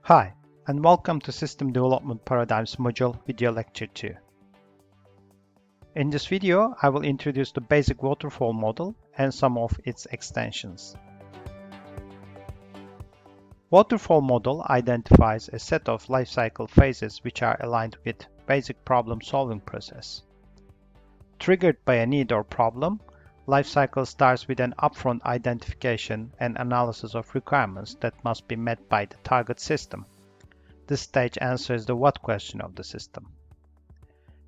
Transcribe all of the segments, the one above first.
Hi, and welcome to System Development Paradigms module video lecture 2. In this video, I will introduce the basic waterfall model and some of its extensions. Waterfall model identifies a set of lifecycle phases which are aligned with basic problem-solving process. Triggered by a need or problem, lifecycle starts with an upfront identification and analysis of requirements that must be met by the target system. This stage answers the what question of the system.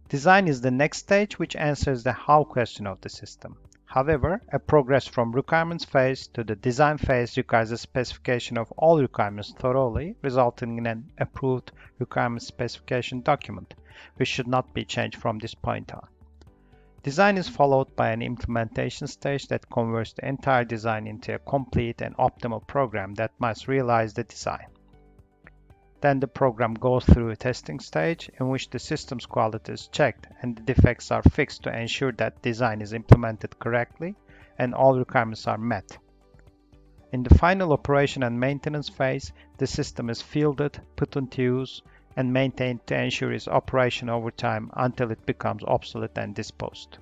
Design is the next stage, which answers the how question of the system. However, a progress from requirements phase to the design phase requires a specification of all requirements thoroughly, resulting in an approved requirement specification document, which should not be changed from this point on. Design is followed by an implementation stage that converts the entire design into a complete and optimal program that must realize the design. Then the program goes through a testing stage in which the system's quality is checked and the defects are fixed to ensure that design is implemented correctly and all requirements are met. In the final operation and maintenance phase, the system is fielded, put into use, and maintained to ensure its operation over time until it becomes obsolete and disposed.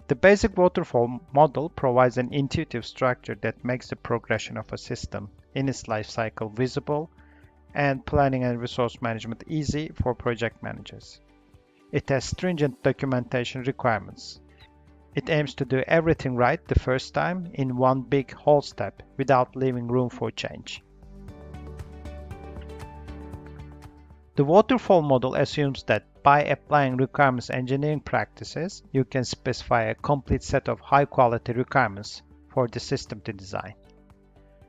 The basic waterfall model provides an intuitive structure that makes the progression of a system in its life cycle visible and planning and resource management easy for project managers. It has stringent documentation requirements. It aims to do everything right the first time in one big whole step without leaving room for change. The waterfall model assumes that by applying requirements engineering practices, you can specify a complete set of high-quality requirements for the system to design.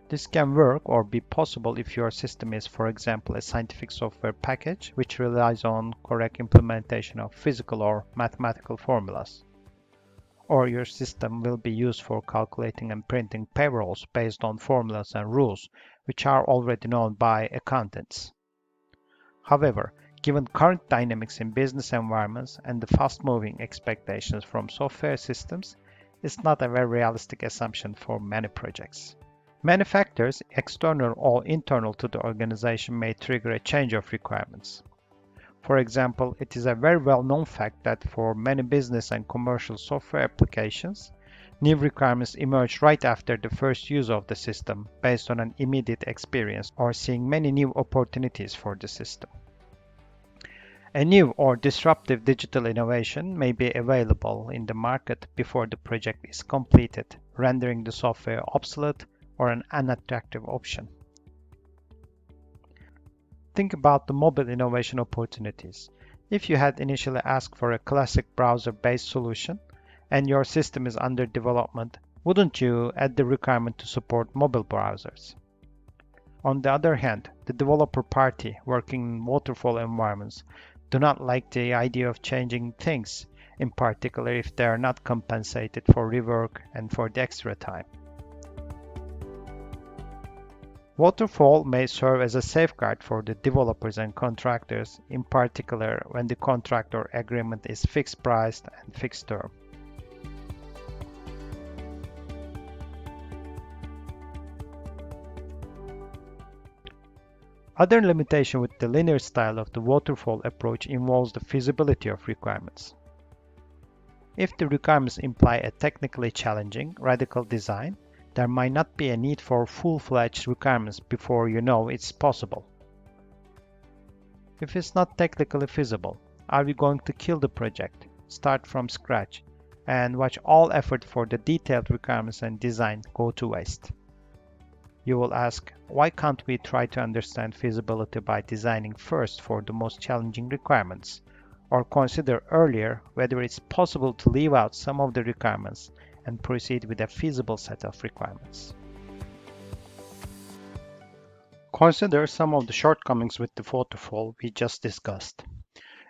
This can work or be possible if your system is, for example, a scientific software package which relies on correct implementation of physical or mathematical formulas. Or your system will be used for calculating and printing payrolls based on formulas and rules which are already known by accountants. However, given current dynamics in business environments and the fast-moving expectations from software systems, it's not a very realistic assumption for many projects. Many factors, external or internal to the organization, may trigger a change of requirements. For example, it is a very well-known fact that for many business and commercial software applications, new requirements emerge right after the first use of the system based on an immediate experience or seeing many new opportunities for the system. A new or disruptive digital innovation may be available in the market before the project is completed, rendering the software obsolete or an unattractive option. Think about the mobile innovation opportunities. If you had initially asked for a classic browser-based solution and your system is under development, wouldn't you add the requirement to support mobile browsers? On the other hand, the developer party working in waterfall environments do not like the idea of changing things, in particular if they are not compensated for rework and for the extra time. Waterfall may serve as a safeguard for the developers and contractors, in particular when the contract or agreement is fixed priced and fixed term. Other limitation with the linear style of the waterfall approach involves the feasibility of requirements. If the requirements imply a technically challenging, radical design, there might not be a need for full-fledged requirements before you know it's possible. If it's not technically feasible, are we going to kill the project, start from scratch, and watch all effort for the detailed requirements and design go to waste? You will ask, why can't we try to understand feasibility by designing first for the most challenging requirements, or consider earlier whether it's possible to leave out some of the requirements and proceed with a feasible set of requirements? Consider some of the shortcomings with the waterfall we just discussed.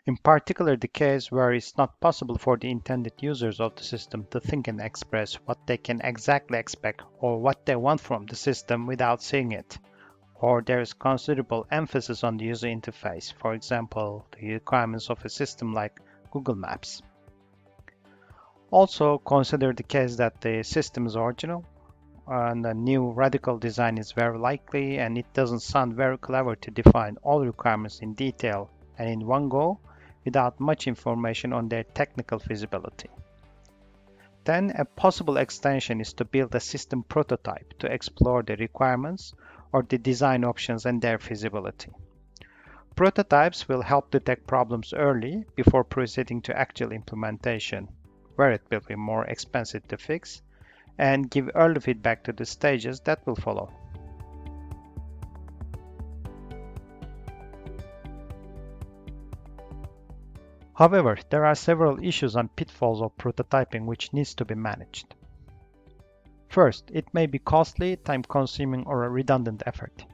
In particular, the case where it's not possible for the intended users of the system to think and express what they can exactly expect or what they want from the system without seeing it, or there is considerable emphasis on the user interface, for example, the requirements of a system like Google Maps. Also, consider the case that the system is original, and a new radical design is very likely, and it doesn't sound very clever to define all requirements in detail and in one go without much information on their technical feasibility. Then a possible extension is to build a system prototype to explore the requirements or the design options and their feasibility. Prototypes will help detect problems early before proceeding to actual implementation, where it will be more expensive to fix, and give early feedback to the stages that will follow. However, there are several issues and pitfalls of prototyping which needs to be managed. First, it may be costly, time-consuming, or a redundant effort.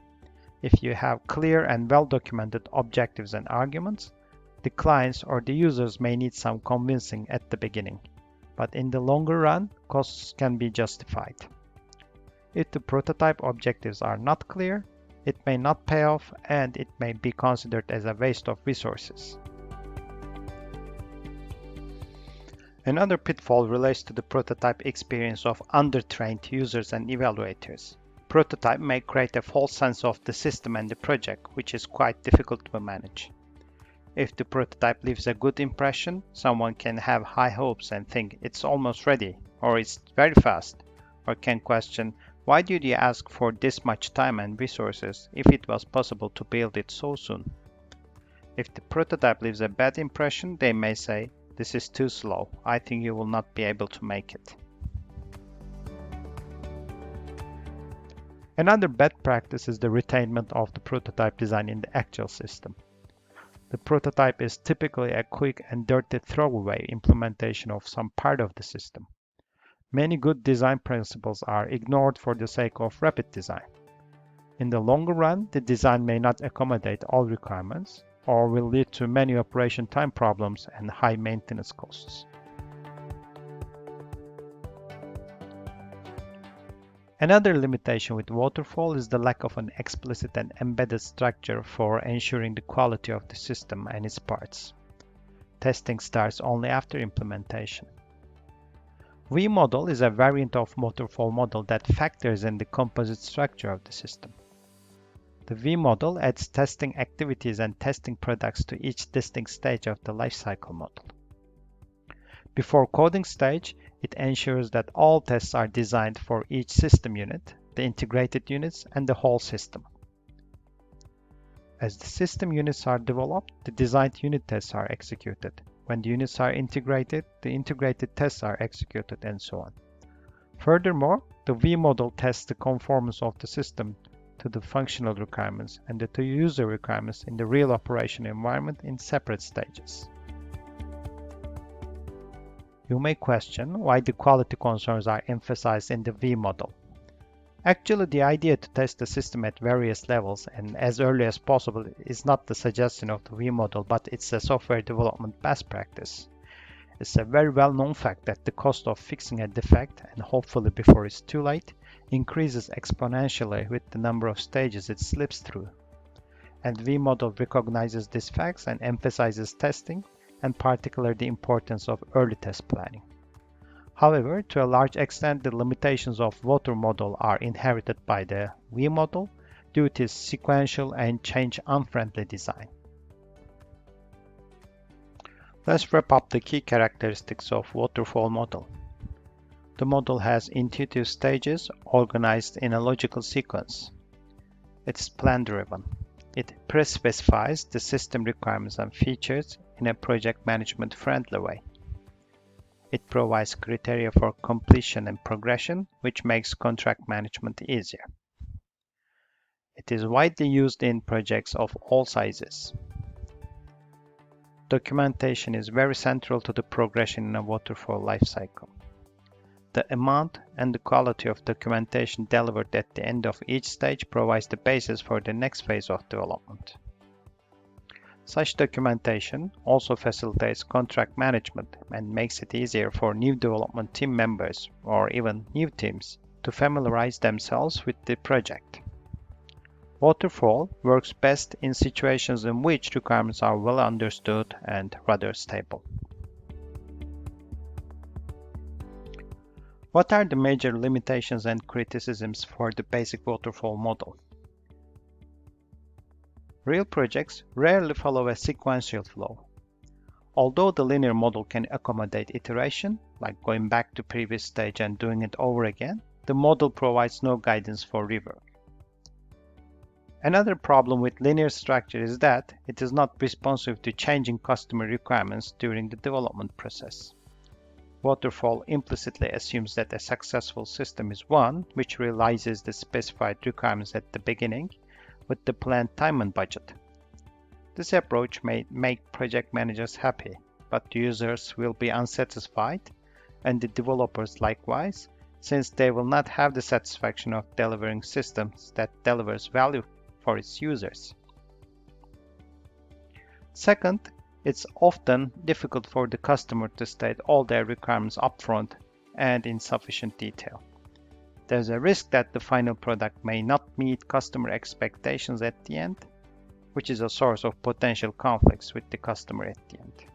If you have clear and well-documented objectives and arguments, the clients or the users may need some convincing at the beginning, but in the longer run, costs can be justified. If the prototype objectives are not clear, it may not pay off and it may be considered as a waste of resources. Another pitfall relates to the prototype experience of undertrained users and evaluators. Prototype may create a false sense of the system and the project, which is quite difficult to manage. If the prototype leaves a good impression, someone can have high hopes and think it's almost ready, or it's very fast, or can question, why did you ask for this much time and resources if it was possible to build it so soon? If the prototype leaves a bad impression, they may say, this is too slow, I think you will not be able to make it. Another bad practice is the retainment of the prototype design in the actual system. The prototype is typically a quick and dirty throwaway implementation of some part of the system. Many good design principles are ignored for the sake of rapid design. In the longer run, the design may not accommodate all requirements, or will lead to many operation time problems and high maintenance costs. Another limitation with waterfall is the lack of an explicit and embedded structure for ensuring the quality of the system and its parts. Testing starts only after implementation. V-model is a variant of waterfall model that factors in the composite structure of the system. The V-model adds testing activities and testing products to each distinct stage of the lifecycle model. Before coding stage, it ensures that all tests are designed for each system unit, the integrated units, and the whole system. As the system units are developed, the designed unit tests are executed. When the units are integrated, the integrated tests are executed, and so on. Furthermore, the V-model tests the conformance of the system to the functional requirements and the user requirements in the real operation environment in separate stages. You may question why the quality concerns are emphasized in the V-model. Actually, the idea to test the system at various levels and as early as possible is not the suggestion of the V-model, but it's a software development best practice. It's a very well-known fact that the cost of fixing a defect, and hopefully before it's too late, increases exponentially with the number of stages it slips through. And V-model recognizes these facts and emphasizes testing, and particularly the importance of early test planning. However, to a large extent, the limitations of water model are inherited by the V model due to its sequential and change-unfriendly design. Let's wrap up the key characteristics of waterfall model. The model has intuitive stages organized in a logical sequence. It's plan-driven. It pre-specifies the system requirements and features in a project management friendly way. It provides criteria for completion and progression, which makes contract management easier. It is widely used in projects of all sizes. Documentation is very central to the progression in a waterfall lifecycle. The amount and the quality of documentation delivered at the end of each stage provides the basis for the next phase of development. Such documentation also facilitates contract management and makes it easier for new development team members or even new teams to familiarize themselves with the project. Waterfall works best in situations in which requirements are well understood and rather stable. What are the major limitations and criticisms for the basic waterfall model? Real projects rarely follow a sequential flow. Although the linear model can accommodate iteration, like going back to previous stage and doing it over again, the model provides no guidance for rework. Another problem with linear structure is that it is not responsive to changing customer requirements during the development process. Waterfall implicitly assumes that a successful system is one which realizes the specified requirements at the beginning with the planned time and budget. This approach may make project managers happy, but users will be unsatisfied, and the developers likewise, since they will not have the satisfaction of delivering systems that delivers value for its users. Second, it's often difficult for the customer to state all their requirements upfront and in sufficient detail. There's a risk that the final product may not meet customer expectations at the end, which is a source of potential conflicts with the customer at the end.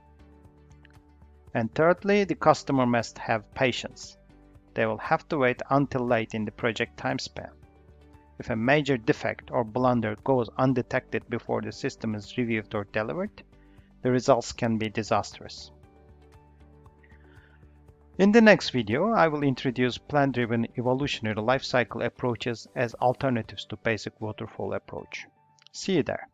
And thirdly, the customer must have patience. They will have to wait until late in the project time span. If a major defect or blunder goes undetected before the system is reviewed or delivered, the results can be disastrous. In the next video, I will introduce plan-driven evolutionary lifecycle approaches as alternatives to basic waterfall approach. See you there.